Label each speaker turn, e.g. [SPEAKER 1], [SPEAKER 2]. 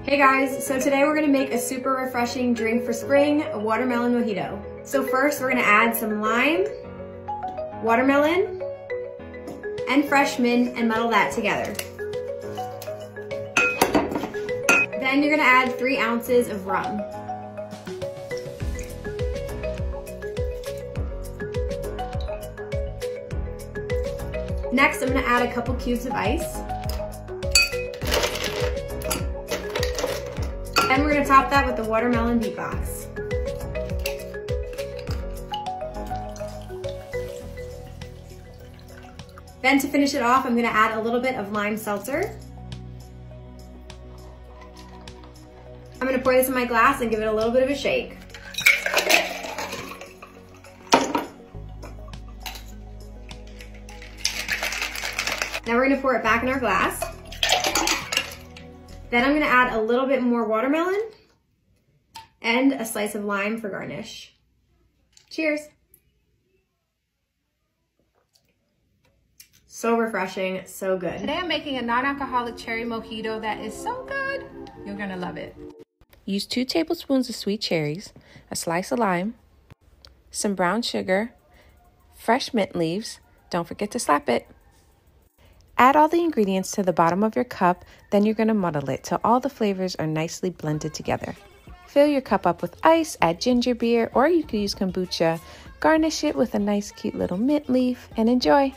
[SPEAKER 1] Hey guys, so today we're gonna make a super refreshing drink for spring, a watermelon mojito. So first we're gonna add some lime, watermelon, and fresh mint and muddle that together. Then you're gonna add 3 ounces of rum. Next, I'm gonna add a couple cubes of ice. And we're gonna top that with the watermelon beatbox. Then to finish it off, I'm gonna add a little bit of lime seltzer. I'm gonna pour this in my glass and give it a little bit of a shake. Now we're gonna pour it back in our glass. Then I'm gonna add a little bit more watermelon and a slice of lime for garnish. Cheers. So refreshing, so good.
[SPEAKER 2] Today I'm making a non-alcoholic cherry mojito that is so good. You're gonna love it.
[SPEAKER 3] Use 2 tablespoons of sweet cherries, a slice of lime, some brown sugar, fresh mint leaves. Don't forget to slap it. Add all the ingredients to the bottom of your cup, then you're going to muddle it till all the flavors are nicely blended together. Fill your cup up with ice, add ginger beer, or you could use kombucha. Garnish it with a nice cute little mint leaf and enjoy.